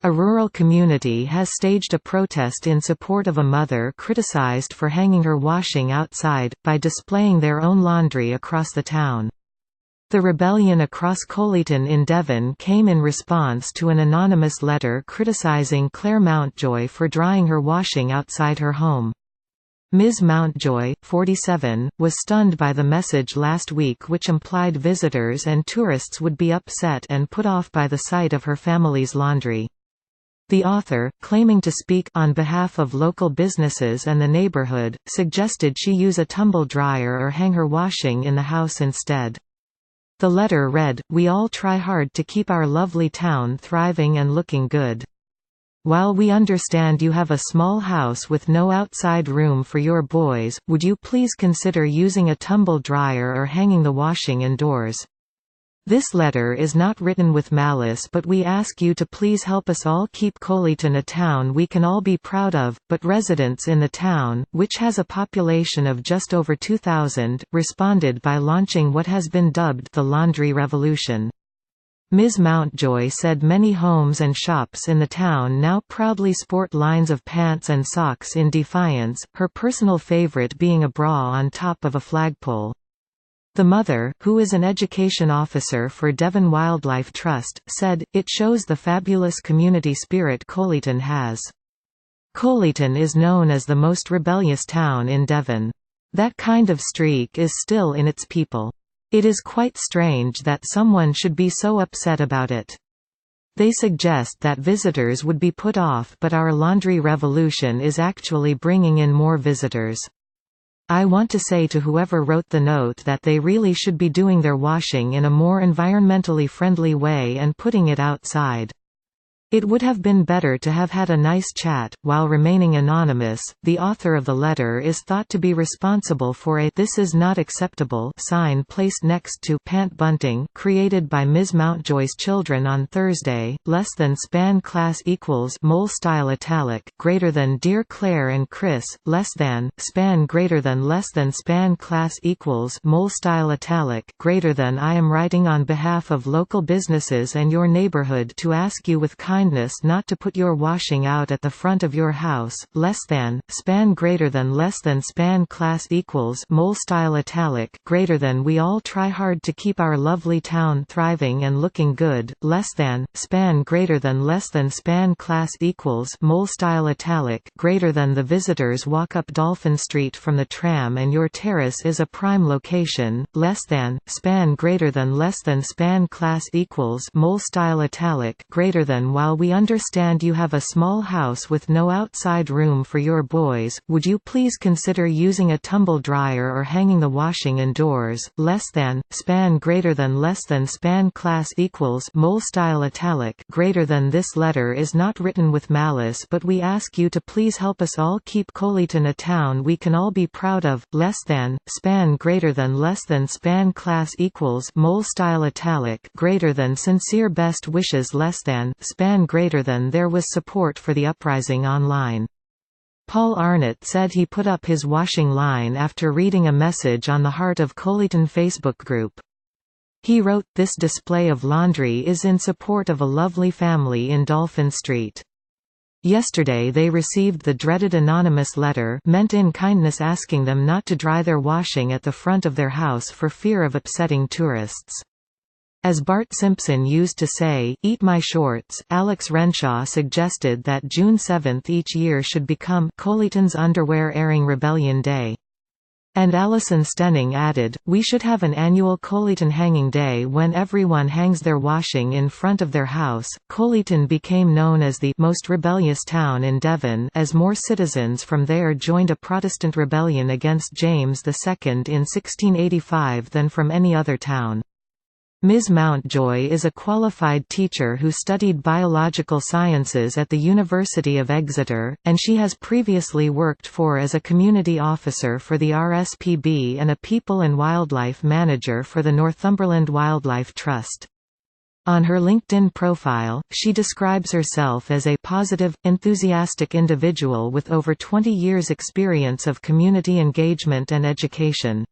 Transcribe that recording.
A rural community has staged a protest in support of a mother criticized for hanging her washing outside, by displaying their own laundry across the town. The rebellion across Colyton in Devon came in response to an anonymous letter criticizing Claire Mountjoy for drying her washing outside her home. Ms. Mountjoy, 47, was stunned by the message last week, which implied visitors and tourists would be upset and put off by the sight of her family's laundry. The author, claiming to speak on behalf of local businesses and the neighborhood, suggested she use a tumble dryer or hang her washing in the house instead. The letter read, "We all try hard to keep our lovely town thriving and looking good. While we understand you have a small house with no outside room for your boys, would you please consider using a tumble dryer or hanging the washing indoors? This letter is not written with malice, but we ask you to please help us all keep Colyton a town we can all be proud of." But residents in the town, which has a population of just over 2,000, responded by launching what has been dubbed the laundry revolution. Ms. Mountjoy said many homes and shops in the town now proudly sport lines of pants and socks in defiance, her personal favorite being a bra on top of a flagpole. The mother, who is an education officer for Devon Wildlife Trust, said, "It shows the fabulous community spirit Colyton has. Colyton is known as the most rebellious town in Devon. That kind of streak is still in its people. It is quite strange that someone should be so upset about it. They suggest that visitors would be put off, but our laundry revolution is actually bringing in more visitors. I want to say to whoever wrote the note that they really should be doing their washing in a more environmentally friendly way and putting it outside. It would have been better to have had a nice chat." While remaining anonymous, the author of the letter is thought to be responsible for a "This is not acceptable" sign placed next to pant bunting created by Ms. Mountjoy's children on Thursday. Less than span class equals mole style italic greater than Dear Claire and Chris, less than span greater than less than span class equals mole style italic greater than I am writing on behalf of local businesses and your neighborhood to ask you with kindness not to put your washing out at the front of your house, less than span greater than less than span class equals mole style italic greater than we all try hard to keep our lovely town thriving and looking good, less than span greater than less than span class equals mole style italic greater than the visitors walk up Dolphin Street from the tram and your terrace is a prime location, less than span greater than less than span class equals mole style italic greater than while we understand you have a small house with no outside room for your boys, would you please consider using a tumble dryer or hanging the washing indoors, less than span greater than less than span class equals mole style italic greater than. This letter is not written with malice, but we ask you to please help us all keep Colyton a town we can all be proud of, less than span greater than less than span class equals mole style italic greater than. Sincere best wishes, less than span greater than. There was support for the uprising online. Paul Arnott said he put up his washing line after reading a message on the Heart of Colyton Facebook group. He wrote, "This display of laundry is in support of a lovely family in Dolphin Street. Yesterday they received the dreaded anonymous letter meant in kindness asking them not to dry their washing at the front of their house for fear of upsetting tourists. As Bart Simpson used to say, eat my shorts." Alex Renshaw suggested that June 7 each year should become Colyton's Underwear Airing Rebellion Day. And Alison Stenning added, "We should have an annual Colyton Hanging Day when everyone hangs their washing in front of their house." Colyton became known as the most rebellious town in Devon as more citizens from there joined a Protestant rebellion against James II in 1685 than from any other town. Ms. Mountjoy is a qualified teacher who studied biological sciences at the University of Exeter, and she has previously worked as a community officer for the RSPB and a people and wildlife manager for the Northumberland Wildlife Trust. On her LinkedIn profile, she describes herself as a positive, enthusiastic individual with over 20 years' experience of community engagement and education.